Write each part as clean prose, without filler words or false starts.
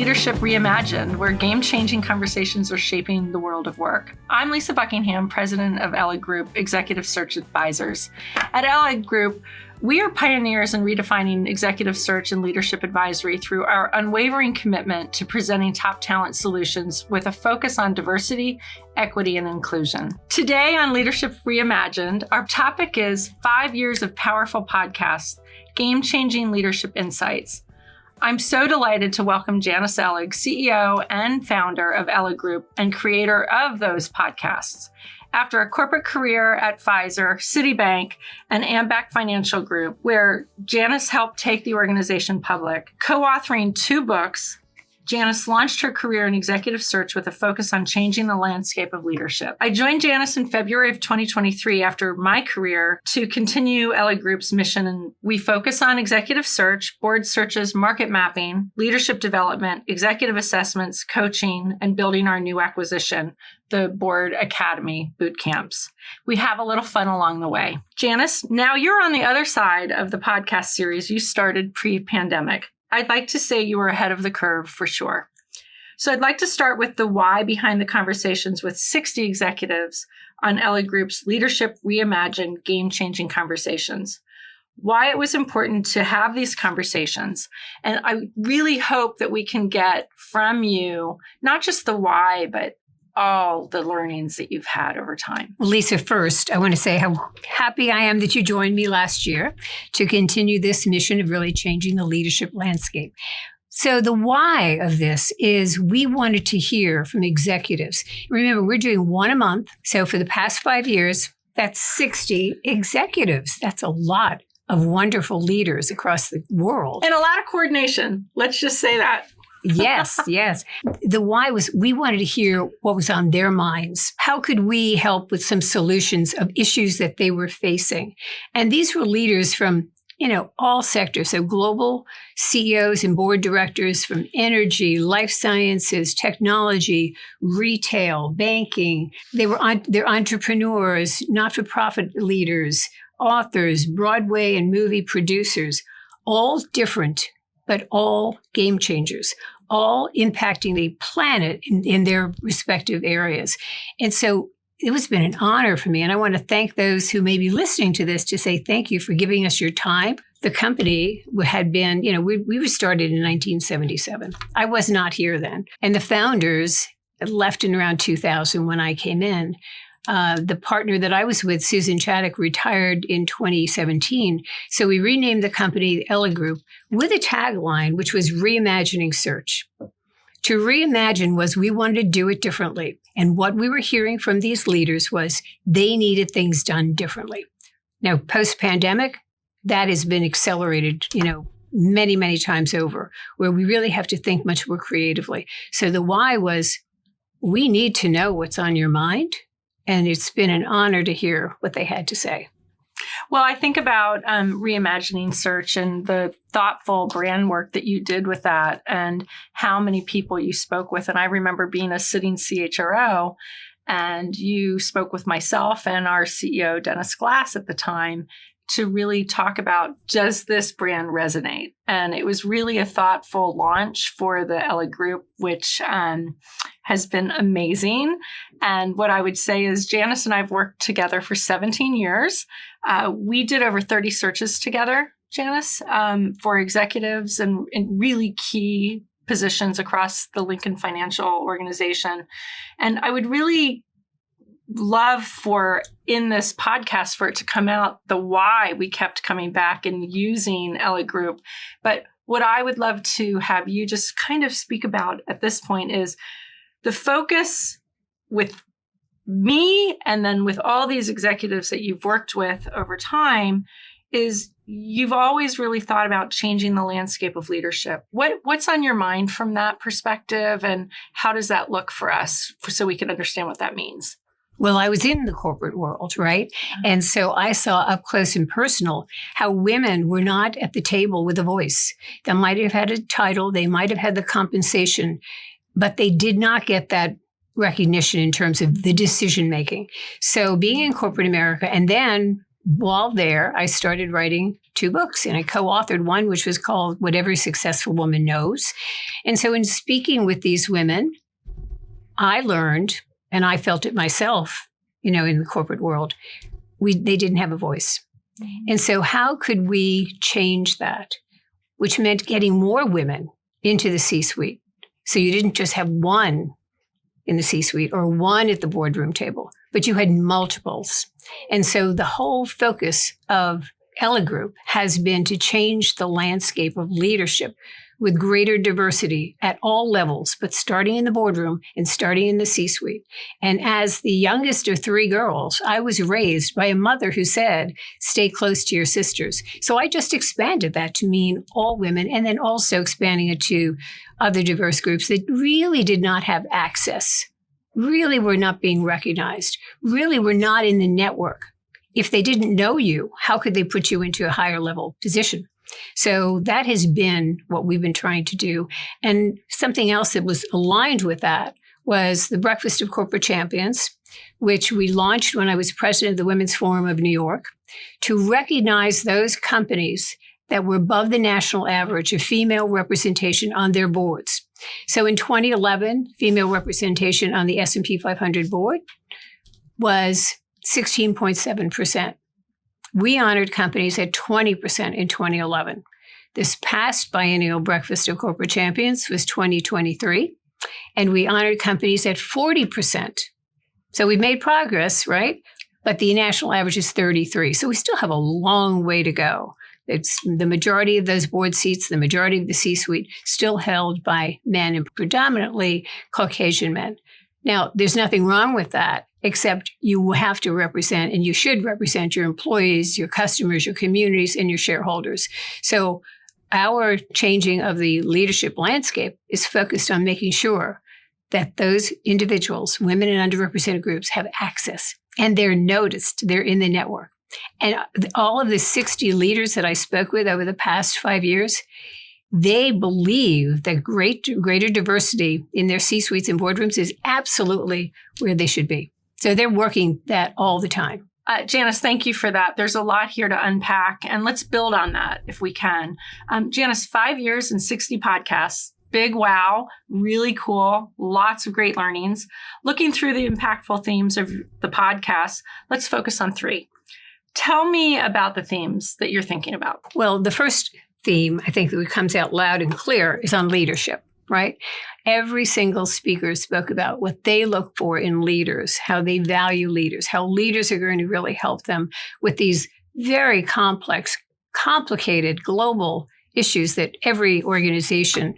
Leadership Reimagined, where game-changing conversations are shaping the world of work. I'm Lisa Buckingham, president of Ellig Group, Executive Search Advisors. At Ellig Group, we are pioneers in redefining executive search and leadership advisory through our unwavering commitment to presenting top talent solutions with a focus on diversity, equity, and inclusion. Today on Leadership Reimagined, our topic is 5 years of powerful podcasts, game-changing leadership insights. I'm so delighted to welcome Janice Ellig, CEO and founder of Ellig Group and creator of those podcasts. After a corporate career at Pfizer, Citibank, and Ambac Financial Group, where Janice helped take the organization public, co-authoring 2 books, Janice launched her career in executive search with a focus on changing the landscape of leadership. I joined Janice in February of 2023 after my career to continue Ellig Group's mission. And we focus on executive search, board searches, market mapping, leadership development, executive assessments, coaching, and building our new acquisition, the Board Academy boot camps. We have a little fun along the way. Janice, now you're on the other side of the podcast series you started pre-pandemic. I'd like to say you were ahead of the curve for sure. So I'd like to start with the why behind the conversations with 60 executives on Ellig Group's Leadership Reimagined Game-Changing Conversations. Why it was important to have these conversations. And I really hope that we can get from you, not just the why, but all the learnings that you've had over time. Well, Lisa, first, I want to say how happy I am that you joined me last year to continue this mission of really changing the leadership landscape. So the why of this is we wanted to hear from executives. Remember, we're doing one a month. So for the past 5 years, that's 60 executives. That's a lot of wonderful leaders across the world. And a lot of coordination. Let's just say that. Yes. The why was we wanted to hear what was on their minds. How could we help with some solutions of issues that they were facing? And these were leaders from, all sectors. So global CEOs and board directors from energy, life sciences, technology, retail, banking. They're entrepreneurs, not-for-profit leaders, authors, Broadway and movie producers, all different, but all game changers, all impacting the planet in their respective areas. And so it has been an honor for me. And I want to thank those who may be listening to this to say thank you for giving us your time. The company had been, we were started in 1977. I was not here then. And the founders left in around 2000 when I came in. The partner that I was with, Susan Chaddock, retired in 2017. So we renamed the company the Ellig Group with a tagline, which was reimagining search. To reimagine was we wanted to do it differently. And what we were hearing from these leaders was they needed things done differently. Now, post-pandemic, that has been accelerated, many, many times over, where we really have to think much more creatively. So the why was we need to know what's on your mind. And it's been an honor to hear what they had to say. Well, I think about reimagining search and the thoughtful brand work that you did with that and how many people you spoke with. And I remember being a sitting CHRO, and you spoke with myself and our CEO, Dennis Glass, at the time to really talk about, does this brand resonate? And it was really a thoughtful launch for the Ellig Group, which has been amazing. And what I would say is Janice and I have worked together for 17 years. We did over 30 searches together, Janice, for executives and really key positions across the Lincoln Financial organization. And I would really love for in this podcast for it to come out the why we kept coming back and using Ellig Group. But what I would love to have you just kind of speak about at this point is the focus with me and then with all these executives that you've worked with over time is you've always really thought about changing the landscape of leadership. What's on your mind from that perspective, and how does that look for us so we can understand what that means? Well, I was in the corporate world, right? And so I saw up close and personal how women were not at the table with a voice. They might have had a title, they might have had the compensation, but they did not get that recognition in terms of the decision making. So being in corporate America, and then while there, I started writing 2 books, and I co-authored one, which was called What Every Successful Woman Knows. And so in speaking with these women, I learned, and I felt it myself, in the corporate world, they didn't have a voice. And so how could we change that? Which meant getting more women into the C-suite. So you didn't just have one in the C-suite or one at the boardroom table, but you had multiples. And so the whole focus of Ellig Group has been to change the landscape of leadership with greater diversity at all levels, but starting in the boardroom and starting in the C-suite. And as the youngest of 3 girls, I was raised by a mother who said, stay close to your sisters. So I just expanded that to mean all women, and then also expanding it to other diverse groups that really did not have access, really were not being recognized, really were not in the network. If they didn't know you, how could they put you into a higher level position? So that has been what we've been trying to do. And something else that was aligned with that was the Breakfast of Corporate Champions, which we launched when I was president of the Women's Forum of New York, to recognize those companies that were above the national average of female representation on their boards. So in 2011, female representation on the S&P 500 board was 16.7%. We honored companies at 20% in 2011. This past biennial Breakfast of Corporate Champions was 2023, and we honored companies at 40%. So we've made progress, right? But the national average is 33. So we still have a long way to go. It's the majority of those board seats, the majority of the C-suite, still held by men, and predominantly Caucasian men. Now, there's nothing wrong with that, except you have to represent, and you should represent, your employees, your customers, your communities, and your shareholders. So our changing of the leadership landscape is focused on making sure that those individuals, women and underrepresented groups, have access, and they're noticed, they're in the network. And all of the 60 leaders that I spoke with over the past 5 years, they believe that greater diversity in their C-suites and boardrooms is absolutely where they should be. So they're working that all the time. Janice, thank you for that. There's a lot here to unpack, and let's build on that if we can. Janice, 5 years and 60 podcasts. Big wow, really cool, lots of great learnings. Looking through the impactful themes of the podcast, let's focus on 3. Tell me about the themes that you're thinking about. Well, the first theme, I think, that comes out loud and clear is on leadership, right? Every single speaker spoke about what they look for in leaders, how they value leaders, how leaders are going to really help them with these very complex, complicated global issues that every organization,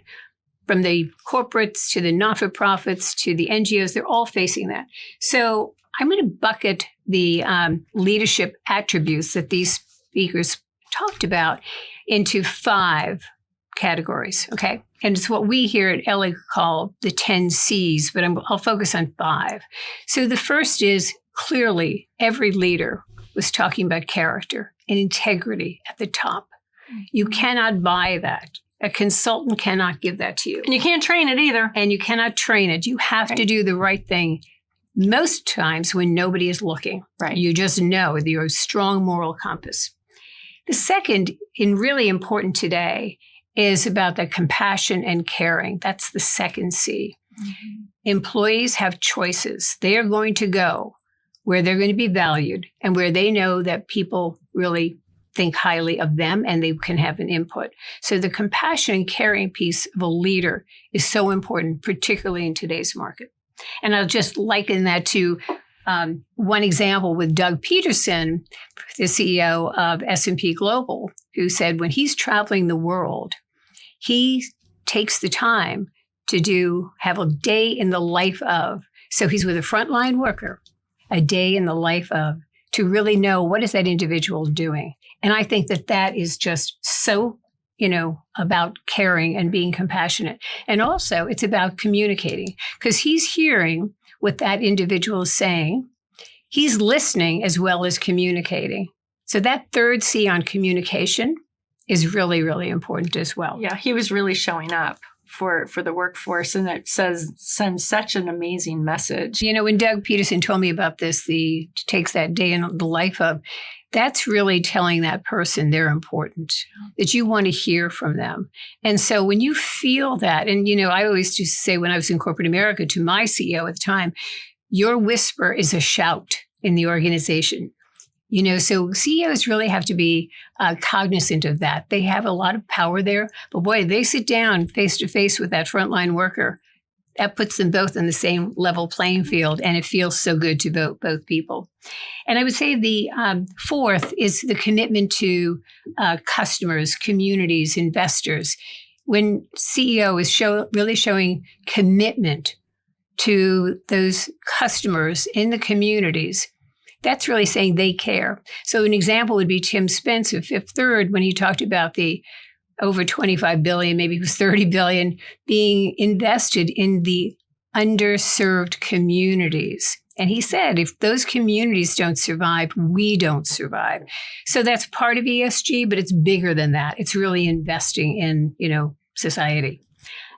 from the corporates to the not-for-profits to the NGOs, they're all facing that. So I'm going to bucket the leadership attributes that these speakers talked about into 5 categories, okay? And it's what we here at Ellig call the 10 C's, but I'll focus on 5. So the first is, clearly every leader was talking about character and integrity at the top. You cannot buy that. A consultant cannot give that to you. And you can't train it either. And you cannot train it. You have to do the right thing most times when nobody is looking. Right. You just know your strong moral compass. The second, and really important today, is about the compassion and caring. That's the second C. Mm-hmm. Employees have choices. They are going to go where they're going to be valued and where they know that people really think highly of them and they can have an input. So the compassion and caring piece of a leader is so important, particularly in today's market. And I'll just liken that to one example with Doug Peterson, the CEO of S&P Global, who said when he's traveling the world, he takes the time to have a day in the life of. So he's with a frontline worker, a day in the life of, to really know what is that individual doing. And I think that that is just so, about caring and being compassionate. And also it's about communicating, because he's hearing what that individual is saying. He's listening as well as communicating. So that third C on communication is really, really important as well. Yeah, he was really showing up for the workforce, and it sends such an amazing message. When Doug Peterson told me about this, takes that day in the life of, that's really telling that person they're important, that you want to hear from them. And so when you feel that, and I always used to say when I was in corporate America to my CEO at the time, your whisper is a shout in the organization. So CEOs really have to be cognizant of that. They have a lot of power there, but boy, they sit down face to face with that frontline worker. That puts them both in the same level playing field, and it feels so good to both people. And I would say the fourth is the commitment to customers, communities, investors. When CEO is really showing commitment to those customers in the communities, that's really saying they care. So an example would be Tim Spence of Fifth Third when he talked about the over 25 billion, maybe it was 30 billion, being invested in the underserved communities. And he said, if those communities don't survive, we don't survive. So that's part of ESG, but it's bigger than that. It's really investing in, society.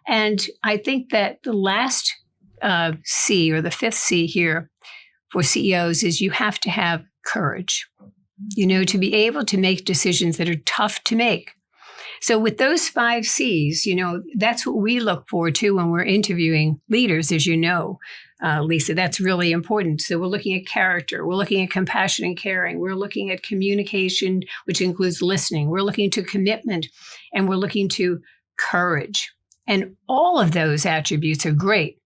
And I think that the last C, or the fifth C here for CEOs, is you have to have courage, to be able to make decisions that are tough to make. So with those 5 C's, that's what we look for too when we're interviewing leaders, as you know, Lisa, that's really important. So we're looking at character, we're looking at compassion and caring, we're looking at communication, which includes listening, we're looking to commitment, and we're looking to courage. And all of those attributes are great.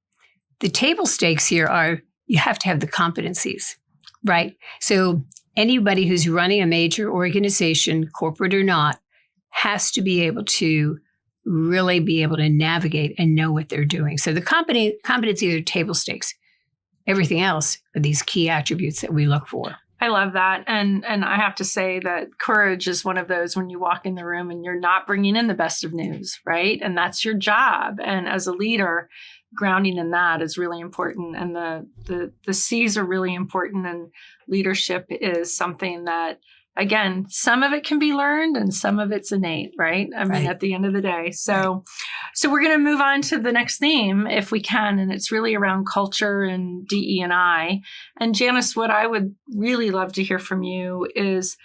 The table stakes here are you have to have the competencies, right? So anybody who's running a major organization, corporate or not, has to be able to really be able to navigate and know what they're doing. So the competencies are table stakes. Everything else are these key attributes that we look for. I love that. And I have to say that courage is one of those when you walk in the room and you're not bringing in the best of news, right? And that's your job. And as a leader, grounding in that is really important. And the C's are really important. And leadership is something that, again, some of it can be learned and some of it's innate, right? I mean, at the end of the day. So we're going to move on to the next theme if we can. And it's really around culture and DE&I. And Janice, what I would really love to hear from you is,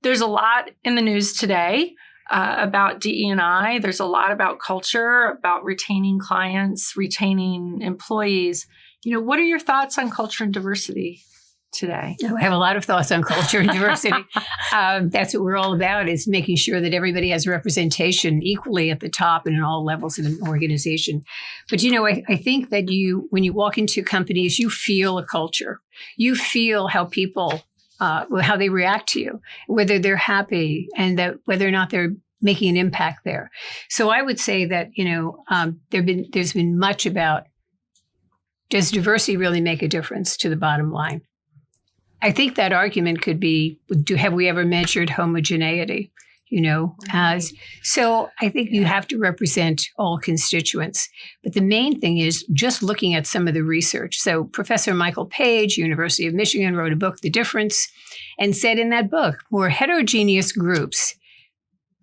there's a lot in the news today about DE&I. There's a lot about culture, about retaining clients, retaining employees. What are your thoughts on culture and diversity today? I have a lot of thoughts on culture and diversity. That's what we're all about, is making sure that everybody has representation equally at the top and in all levels of an organization. But, I think that when you walk into companies, you feel a culture. You feel how people, how they react to you, whether they're happy and that whether or not they're making an impact there. So I would say that, there's been much about, does diversity really make a difference to the bottom line? I think that argument could be, have we ever measured homogeneity? So I think you have to represent all constituents. But the main thing is just looking at some of the research. So Professor Michael Page, University of Michigan, wrote a book, The Difference, and said in that book, more heterogeneous groups,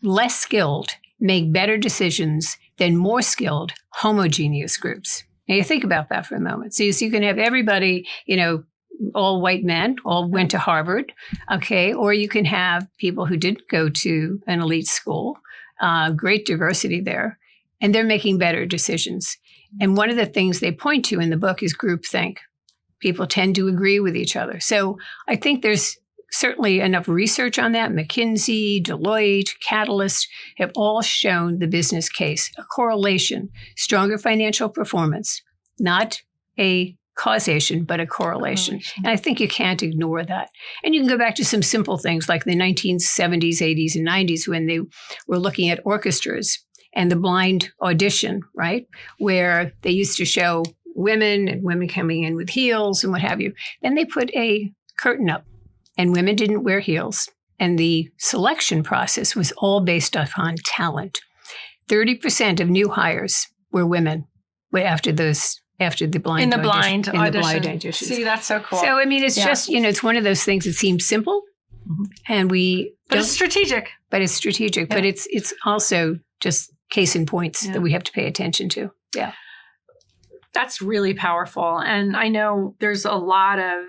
less skilled, make better decisions than more skilled, homogeneous groups. Now you think about that for a moment. So you can have everybody, all white men, all went to Harvard, okay? Or you can have people who didn't go to an elite school, great diversity there, and they're making better decisions. And one of the things they point to in the book is groupthink. People tend to agree with each other. So I think there's certainly enough research on that. McKinsey, Deloitte, Catalyst have all shown the business case, a correlation, stronger financial performance, not a causation, but a correlation. And I think you can't ignore that. And you can go back to some simple things like the 1970s, 80s, and 90s when they were looking at orchestras and the blind audition, right? Where they used to show women and women coming in with heels and what have you. Then they put a curtain up and women didn't wear heels. And the selection process was all based upon talent. 30% of new hires were women after the blind audition. See, that's so cool. So, it's just, it's one of those things that seems simple and but it's strategic. But it's strategic. Yeah. But it's also just case in points that we have to pay attention to. Yeah. That's really powerful. And I know there's a lot of,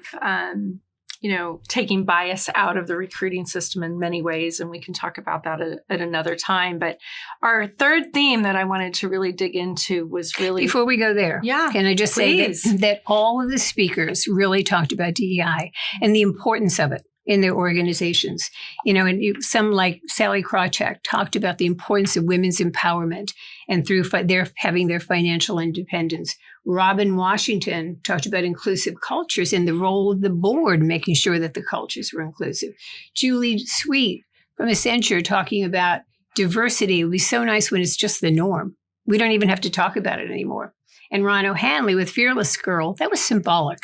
taking bias out of the recruiting system in many ways. And we can talk about that at another time. But our third theme that I wanted to really dig into was really... Before we go there, can I just say that all of the speakers really talked about DEI and the importance of it in their organizations. And some like Sally Krawcheck talked about the importance of women's empowerment and through their having their financial independence. Robin Washington talked about inclusive cultures and the role of the board, making sure that the cultures were inclusive. Julie Sweet from Accenture talking about diversity. It would be so nice when it's just the norm. We don't even have to talk about it anymore. And Ron O'Hanley with Fearless Girl, that was symbolic,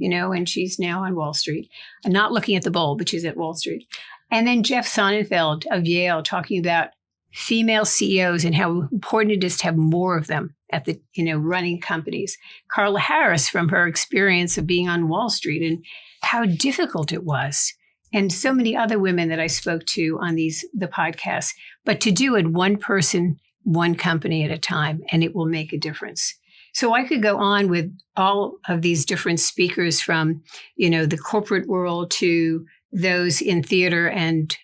and she's now on Wall Street. I'm not looking at the bowl, but she's at Wall Street. And then Jeff Sonnenfeld of Yale talking about female CEOs and how important it is to have more of them at the, running companies. Carla Harris from her experience of being on Wall Street and how difficult it was. And so many other women that I spoke to on the podcasts, but to do it one person, one company at a time, and it will make a difference. So I could go on with all of these different speakers from, the corporate world to those in theater and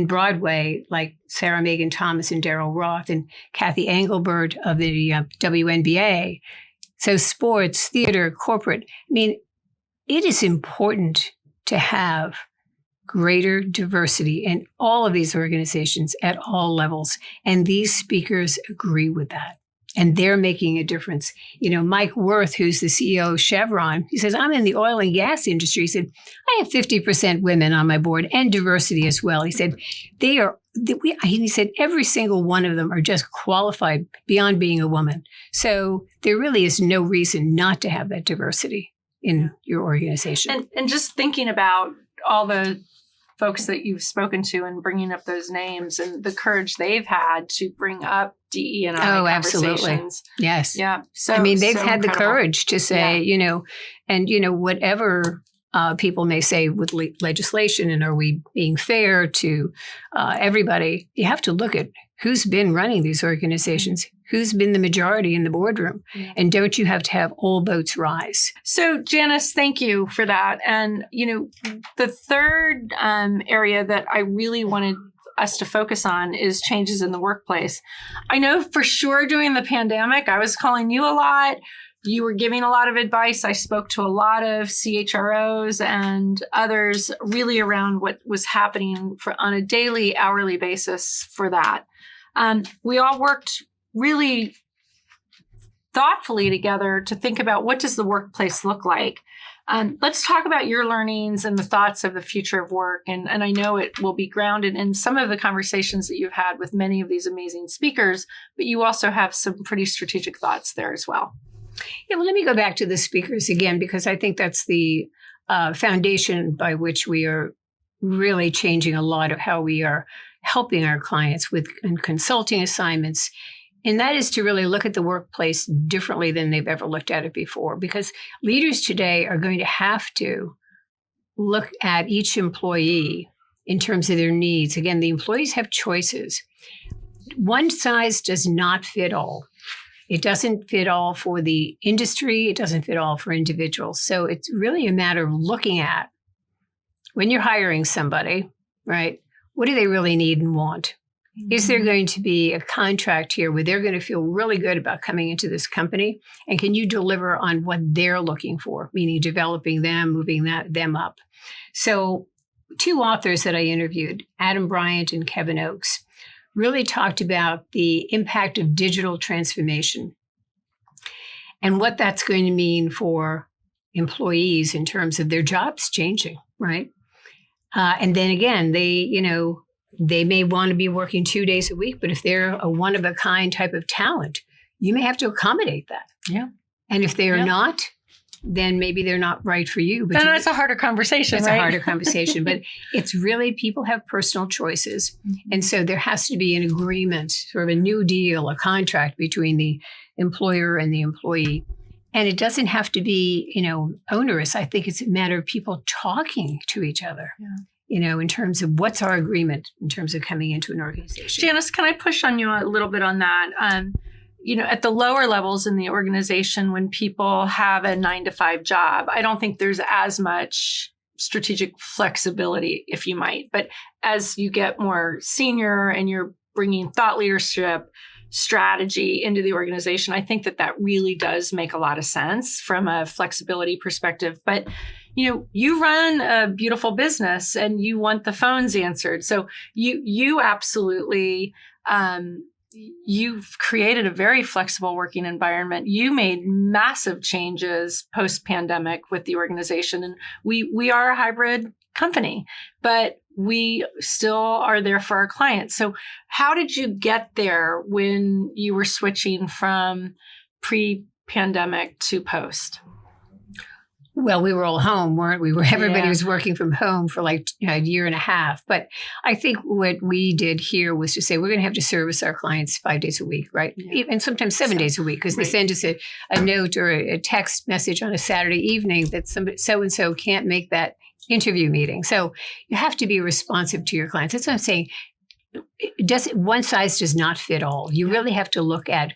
Broadway, like Sarah Megan Thomas and Daryl Roth and Kathy Engelbert of the WNBA. So sports, theater, corporate. I mean, it is important to have greater diversity in all of these organizations at all levels. And these speakers agree with that. And they're making a difference. Mike Wirth, who's the CEO of Chevron, he says, I'm in the oil and gas industry. He said, I have 50% women on my board and diversity as well. He said, he said, every single one of them are just qualified beyond being a woman. So there really is no reason not to have that diversity in your organization. And just thinking about all the folks that you've spoken to and bringing up those names and the courage they've had to bring up DE&I conversations. Absolutely. Yes. Yeah. So they've had incredible. The courage to say, whatever people may say with legislation and are we being fair to everybody, you have to look at who's been running these organizations, who's been the majority in the boardroom, and don't you have to have all boats rise? So, Janice, thank you for that. And, the third area that I really wanted us to focus on is changes in the workplace. I know for sure during the pandemic, I was calling you a lot. You were giving a lot of advice. I spoke to a lot of CHROs and others really around what was happening on a daily, hourly basis for that. We all worked really thoughtfully together to think about what does the workplace look like. Let's talk about your learnings and the thoughts of the future of work. And I know it will be grounded in some of the conversations that you've had with many of these amazing speakers, but you also have some pretty strategic thoughts there as well. Yeah, well, let me go back to the speakers again, because I think that's the foundation by which we are really changing a lot of how we are helping our clients with consulting assignments. And that is to really look at the workplace differently than they've ever looked at it before, because leaders today are going to have to look at each employee in terms of their needs. Again, the employees have choices. One size does not fit all. It doesn't fit all for the industry. It doesn't fit all for individuals. So it's really a matter of looking at when you're hiring somebody, right? What do they really need and want? Is there going to be a contract here where they're going to feel really good about coming into this company? And can you deliver on what they're looking for, meaning developing them, moving them up? So two authors that I interviewed, Adam Bryant and Kevin Oakes, really talked about the impact of digital transformation and what that's going to mean for employees in terms of their jobs changing, right? And then again, they may want to be working 2 days a week, but if they're a one-of-a-kind type of talent, you may have to accommodate that. Yeah. And if they are not, then maybe they're not right for you. But then that's a harder conversation, It's right? a harder conversation. But it's really, people have personal choices. And so there has to be an agreement, sort of a new deal, a contract between the employer and the employee. And it doesn't have to be, onerous. I think it's a matter of people talking to each other. Yeah. In terms of what's our agreement in terms of coming into an organization. Janice, can I push on you a little bit on that? at the lower levels in the organization, when people have a 9-to-5 job, I don't think there's as much strategic flexibility, if you might. But as you get more senior and you're bringing thought leadership, strategy into the organization, I think that really does make a lot of sense from a flexibility perspective. But you run a beautiful business and you want the phones answered. So you absolutely, you've created a very flexible working environment. You made massive changes post-pandemic with the organization. And we are a hybrid company, but we still are there for our clients. So how did you get there when you were switching from pre-pandemic to post? Well, we were all home, weren't we? Everybody was working from home for like a year and a half. But I think what we did here was to say, we're going to have to service our clients 5 days a week, right? Yeah. And sometimes 7 days a week, because they send us a note or a text message on a Saturday evening that so-and-so can't make that interview meeting. So you have to be responsive to your clients. That's what I'm saying. One size does not fit all. You really have to look at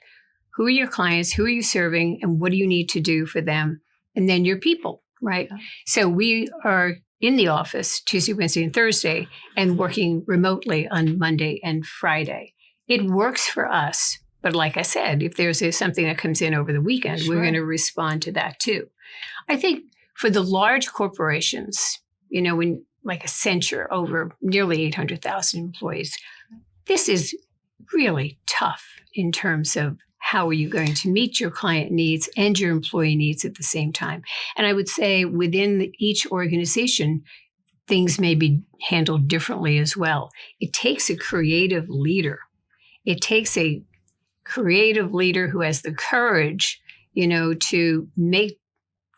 who are your clients, who are you serving, and what do you need to do for them? And then your people, right? Yeah. So we are in the office Tuesday, Wednesday, and Thursday, and working remotely on Monday and Friday. It works for us. But like I said, if there's something that comes in over the weekend, we're going to respond to that too. I think for the large corporations, when like Accenture, over nearly 800,000 employees, this is really tough in terms of how are you going to meet your client needs and your employee needs at the same time. And I would say within each organization, things may be handled differently as well. It takes a creative leader. It takes a creative leader who has the courage, to make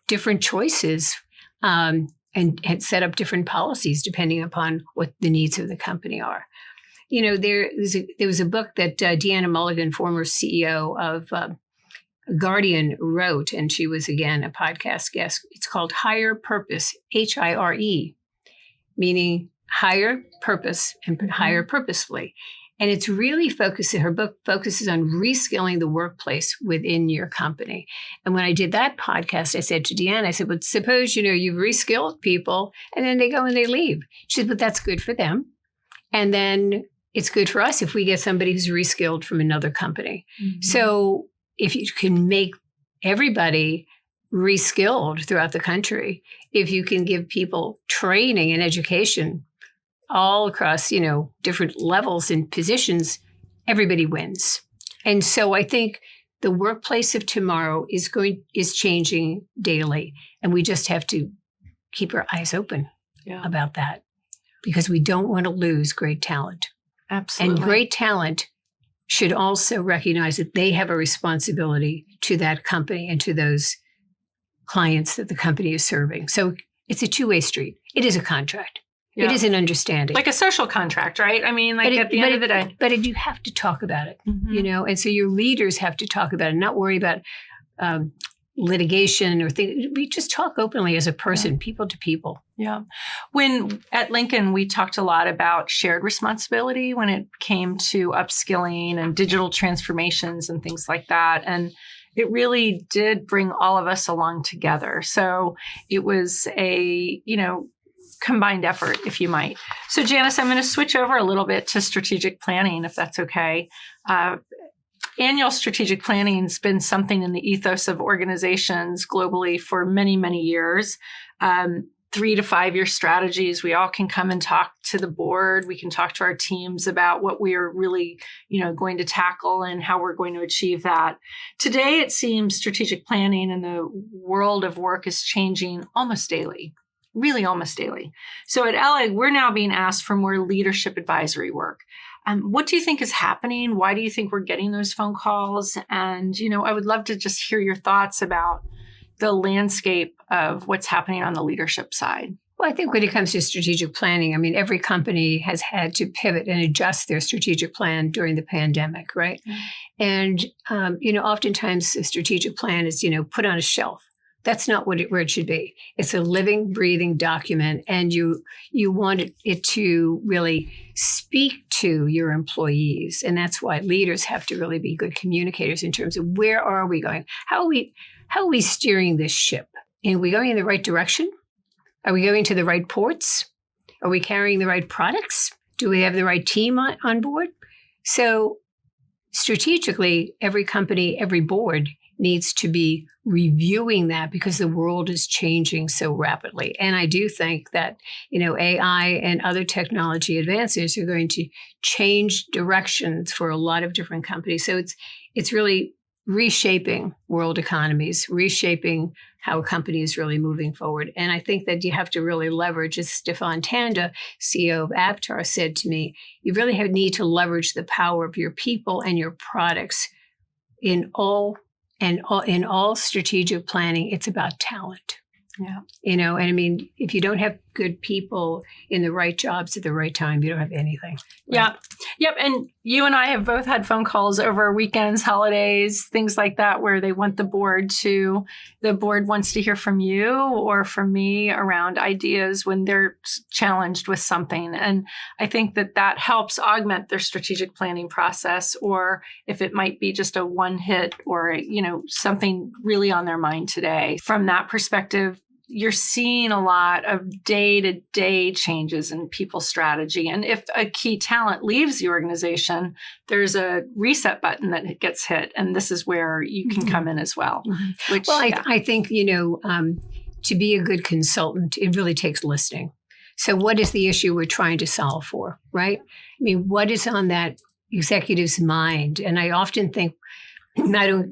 different choices and set up different policies depending upon what the needs of the company are. There was a book that Deanna Mulligan, former CEO of Guardian, wrote, and she was, again, a podcast guest. It's called Higher Purpose, HIRE, meaning higher purpose and higher purposefully. And it's really her book focuses on reskilling the workplace within your company. And when I did that podcast, I said to Deanna, I said, but suppose, you've reskilled people and then they go and they leave. She said, but that's good for them. And then it's good for us if we get somebody who's reskilled from another company. Mm-hmm. So if you can make everybody reskilled throughout the country, if you can give people training and education all across, different levels and positions, everybody wins. And so I think the workplace of tomorrow is changing daily. And we just have to keep our eyes open about that, because we don't want to lose great talent. Absolutely. And great talent should also recognize that they have a responsibility to that company and to those clients that the company is serving. So it's a two-way street. It is a contract. Yeah. It is an understanding. Like a social contract, right? I mean, at the end of the day. But you have to talk about it, and so your leaders have to talk about it, not worry about litigation or things. We just talk openly as a person, people to people. Yeah. When at Lincoln, we talked a lot about shared responsibility when it came to upskilling and digital transformations and things like that. And it really did bring all of us along together. So it was a, combined effort, if you might. So Janice, I'm going to switch over a little bit to strategic planning, if that's okay. Annual strategic planning has been something in the ethos of organizations globally for many, many years. 3 to 5 year strategies. We all can come and talk to the board. We can talk to our teams about what we are really, going to tackle and how we're going to achieve that. Today, it seems strategic planning in the world of work is changing almost daily. Really almost daily. So at Ellig, we're now being asked for more leadership advisory work. What do you think is happening? Why do you think we're getting those phone calls? And, I would love to just hear your thoughts about the landscape of what's happening on the leadership side. Well, I think when it comes to strategic planning, every company has had to pivot and adjust their strategic plan during the pandemic, right? Mm-hmm. And, oftentimes the strategic plan is, put on a shelf That's not where it should be. It's a living, breathing document, and you want it to really speak to your employees, and that's why leaders have to really be good communicators in terms of where are we going, how are we steering this ship, and are we going in the right direction? Are we going to the right ports? Are we carrying the right products? Do we have the right team on board? So strategically, every company, every board needs to be reviewing that because the world is changing so rapidly. And I do think that, AI and other technology advances are going to change directions for a lot of different companies. So it's really reshaping world economies, reshaping how a company is really moving forward. And I think that you have to really leverage, as Stefan Tanda, CEO of Aptar, said to me, you really need to leverage the power of your people and your products in all strategic planning. It's about talent. Yeah. And I mean, if you don't have good people in the right jobs at the right time, you don't have anything. Right? Yeah. Yep. And you and I have both had phone calls over weekends, holidays, things like that, where they want the board wants to hear from you or from me around ideas when they're challenged with something. And I think that helps augment their strategic planning process, or if it might be just a one hit or, something really on their mind today. From that perspective, you're seeing a lot of day-to-day changes in people's strategy. And if a key talent leaves the organization, there's a reset button that gets hit. And this is where you can come in as well. Mm-hmm. I think, to be a good consultant, it really takes listening. So what is the issue we're trying to solve for, right? I mean, what is on that executive's mind? And I often think, I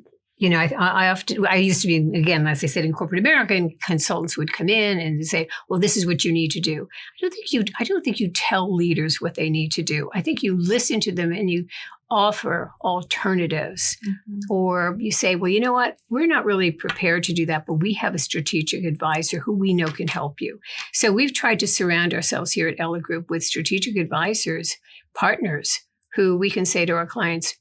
used to be, again, as I said, in corporate America, and consultants would come in and say, well, this is what you need to do. I don't think you tell leaders what they need to do. I think you listen to them and you offer alternatives. Mm-hmm. Or you say, well, you know what? We're not really prepared to do that, but we have a strategic advisor who we know can help you. So we've tried to surround ourselves here at Ellig Group with strategic advisors, partners, who we can say to our clients,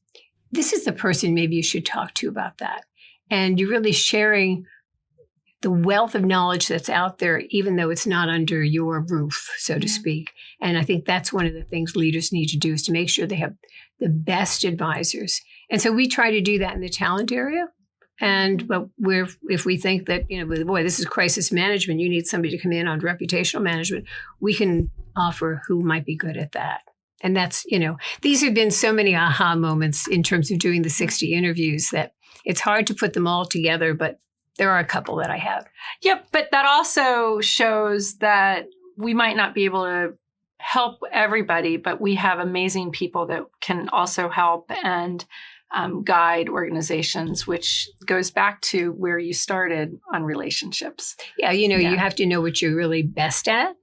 this is the person maybe you should talk to about that. And you're really sharing the wealth of knowledge that's out there, even though it's not under your roof, so to speak. And I think that's one of the things leaders need to do, is to make sure they have the best advisors. And so we try to do that in the talent area. And if we think that, boy, this is crisis management, you need somebody to come in on reputational management, we can offer who might be good at that. And that's, these have been so many aha moments in terms of doing the 60 interviews that it's hard to put them all together, but there are a couple that I have. Yep. But that also shows that we might not be able to help everybody, but we have amazing people that can also help and guide organizations, which goes back to where you started on relationships. Yeah. You have to know what you're really best at,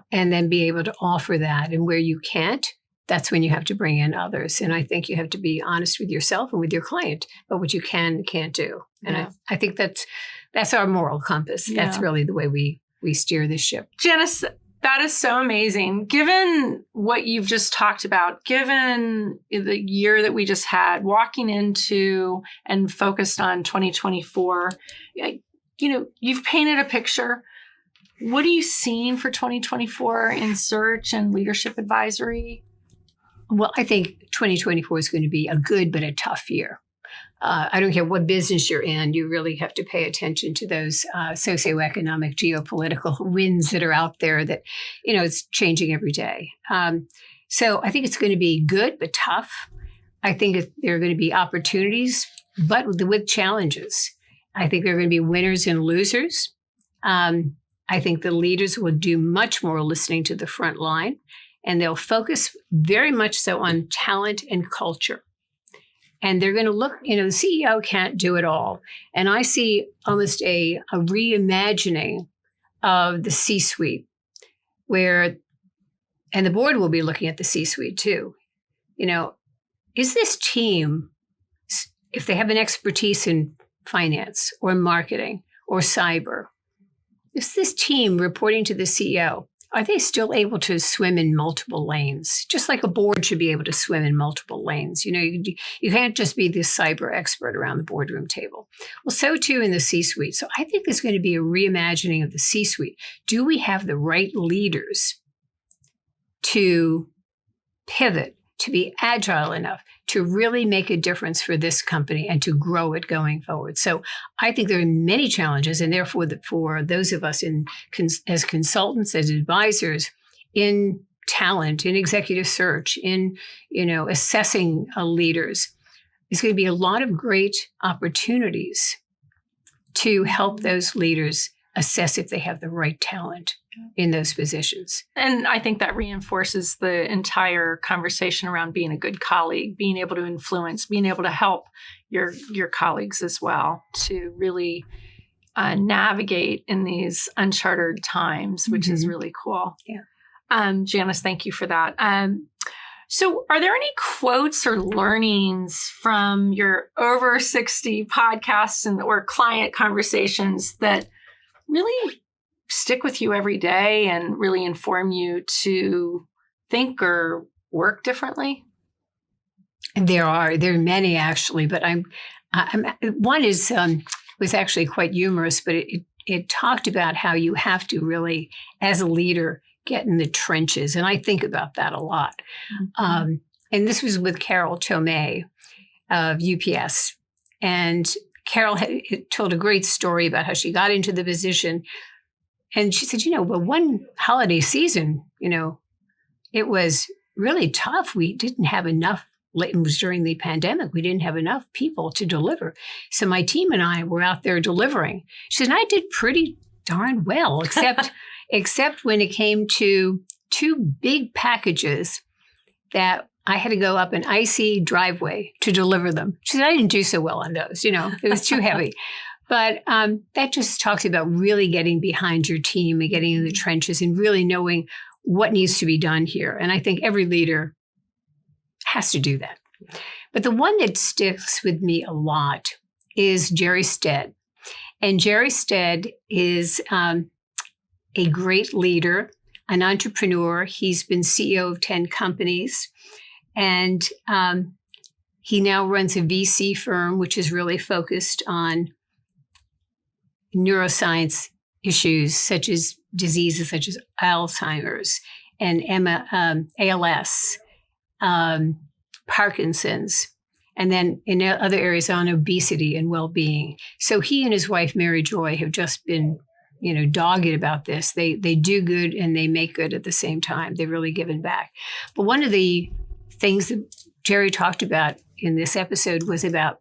and then be able to offer that. And where you can't, that's when you have to bring in others. And I think you have to be honest with yourself and with your client about what you can and can't do. And I think that's our moral compass. Yeah. That's really the way we steer this ship. Janice, that is so amazing. Given what you've just talked about, given the year that we just had, walking into and focused on 2024, you've painted a picture. What are you seeing for 2024 in search and leadership advisory? Well, I think 2024 is going to be a good but a tough year. I don't care what business you're in, you really have to pay attention to those socioeconomic, geopolitical winds that are out there that, it's changing every day. So I think it's going to be good but tough. I think there are going to be opportunities, but with challenges. I think there are going to be winners and losers. I think the leaders will do much more listening to the front line. And they'll focus very much so on talent and culture. And they're going to look, the CEO can't do it all. And I see almost a reimagining of the C-suite and the board will be looking at the C-suite too. Is this team, if they have an expertise in finance or marketing or cyber, is this team reporting to the CEO? are they still able to swim in multiple lanes? Just like a board should be able to swim in multiple lanes. You can't just be this cyber expert around the boardroom table. Well, so too in the C-suite. So I think there's going to be a reimagining of the C-suite. Do we have the right leaders to pivot, to be agile enough to really make a difference for this company and to grow it going forward? So I think there are many challenges, and therefore for those of us as consultants, as advisors, in talent, in executive search, in assessing leaders, there's going to be a lot of great opportunities to help those leaders assess if they have the right talent in those positions. And I think that reinforces the entire conversation around being a good colleague, being able to influence, being able to help your colleagues as well to really navigate in these uncharted times, which is really cool. Yeah. Janice, thank you for that. So are there any quotes or learnings from your over 60 podcasts or client conversations that really stick with you every day and really inform you to think or work differently? There are many actually, but one was actually quite humorous, but it talked about how you have to really, as a leader, get in the trenches. And I think about that a lot. Mm-hmm. And this was with Carol Tomei of UPS. And Carol had told a great story about how she got into the position. And she said, well, one holiday season, it was really tough. We didn't have enough. It was during the pandemic. We didn't have enough people to deliver. So my team and I were out there delivering. She said, and I did pretty darn well, except when it came to 2 big packages that I had to go up an icy driveway to deliver them. She said, I didn't do so well on those. It was too heavy. But that just talks about really getting behind your team and getting in the trenches and really knowing what needs to be done here. And I think every leader has to do that. But the one that sticks with me a lot is Jerry Stead. And Jerry Stead is a great leader, an entrepreneur. He's been CEO of 10 companies. And he now runs a VC firm, which is really focused on neuroscience issues, such as diseases such as Alzheimer's and ALS, Parkinson's, and then in other areas on obesity and well-being. So he and his wife, Mary Joy, have just been, dogged about this. They do good and they make good at the same time. They've really given back. But one of the things that Jerry talked about in this episode was about,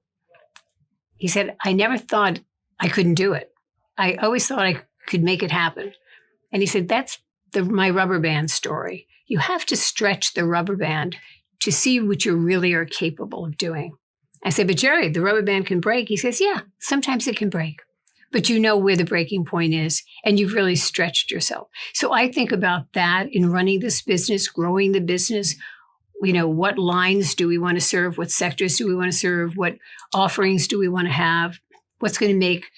he said, I never thought I couldn't do it. I always thought I could make it happen. And he said, that's my rubber band story. You have to stretch the rubber band to see what you really are capable of doing. I said, but Jerry, the rubber band can break. He says, yeah, sometimes it can break, but you know where the breaking point is and you've really stretched yourself. So I think about that in running this business, growing the business. What lines do we want to serve? What sectors do we want to serve? What offerings do we want to have? What's going to make,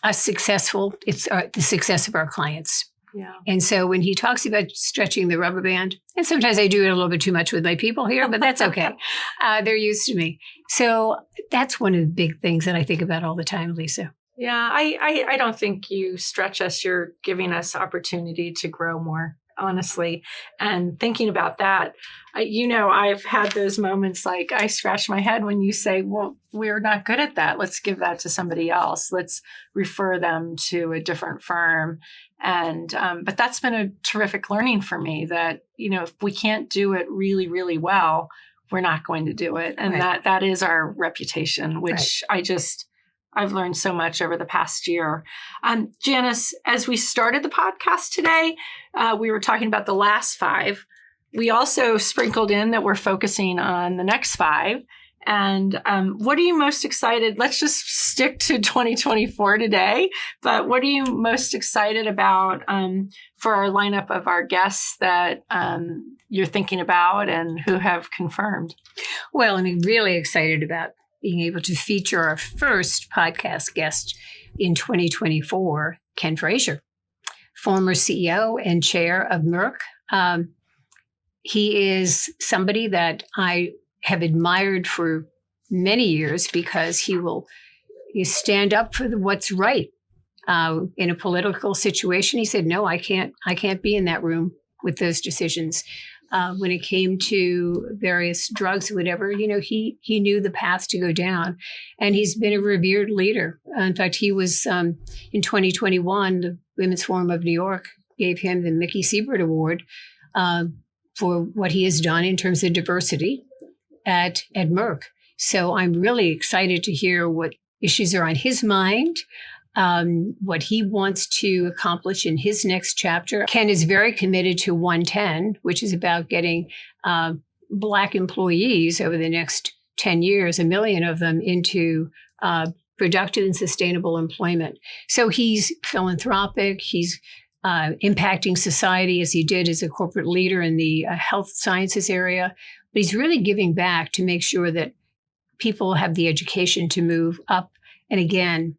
us successful? It's the success of our clients. Yeah. And so when he talks about stretching the rubber band, and sometimes I do it a little bit too much with my people here, but that's okay. They're used to me. So that's one of the big things that I think about all the time, Lisa. Yeah, I don't think you stretch us. You're giving us opportunity to grow more, honestly. And thinking about that, I've had those moments like I scratch my head when you say, well, we're not good at that. Let's give that to somebody else. Let's refer them to a different firm. And, but that's been a terrific learning for me that, if we can't do it really, really well, we're not going to do it. And right. that is our reputation, which right. I've learned so much over the past year. Janice, as we started the podcast today, we were talking about the last 5. We also sprinkled in that we're focusing on the next 5. And what are you most excited? Let's just stick to 2024 today. But what are you most excited about for our lineup of our guests that you're thinking about and who have confirmed? Well, I'm really excited about being able to feature our first podcast guest in 2024, Ken Frazier former CEO and chair of Merck. He is somebody that I have admired for many years because he will stand up for what's right in a political situation. He said, "No, I can't be in that room with those decisions." When it came to various drugs, whatever, he knew the path to go down, and he's been a revered leader. In fact, he was in 2021, the Women's Forum of New York gave him the Mickey Siebert Award for what he has done in terms of diversity at Merck. So I'm really excited to hear what issues are on his mind, what he wants to accomplish in his next chapter. Ken is very committed to 110, which is about getting Black employees over the next 10 years, 1 million of them, into productive and sustainable employment. So he's philanthropic. He's impacting society as he did as a corporate leader in the health sciences area. But he's really giving back to make sure that people have the education to move up. And again,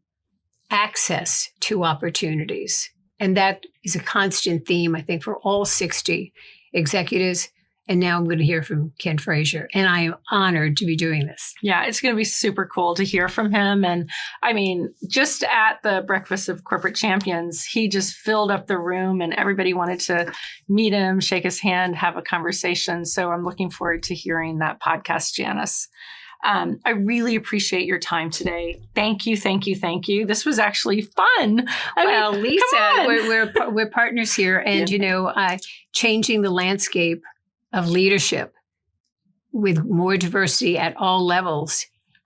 access to opportunities. And that is a constant theme, I think, for all 60 executives. And now I'm going to hear from Ken Frazier. And I am honored to be doing this. Yeah, it's going to be super cool to hear from him. And I mean, just at the Breakfast of Corporate Champions, he just filled up the room and everybody wanted to meet him, shake his hand, have a conversation. So I'm looking forward to hearing that podcast, Janice. I really appreciate your time today. Thank you, thank you, thank you. This was actually fun. Lisa, we're partners here, and changing the landscape of leadership with more diversity at all levels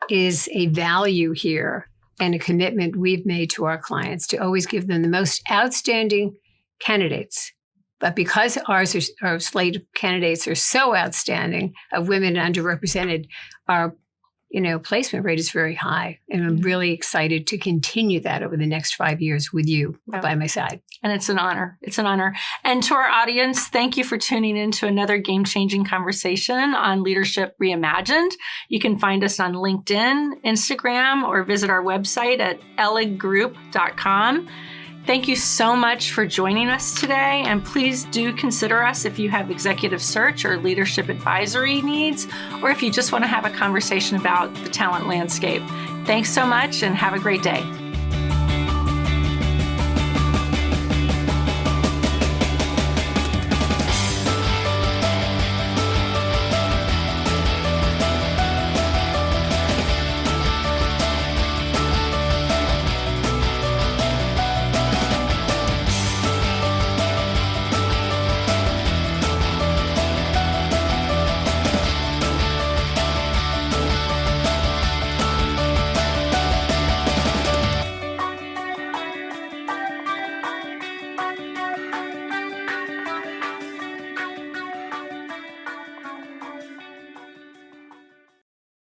is a value here and a commitment we've made to our clients to always give them the most outstanding candidates. But because our slate of candidates are so outstanding, of women and underrepresented, our placement rate is very high. And I'm really excited to continue that over the next 5 years with you by my side. And it's an honor. It's an honor. And to our audience, thank you for tuning in to another game-changing conversation on Leadership Reimagined. You can find us on LinkedIn, Instagram, or visit our website at elliggroup.com. Thank you so much for joining us today, and please do consider us if you have executive search or leadership advisory needs, or if you just want to have a conversation about the talent landscape. Thanks so much, and have a great day.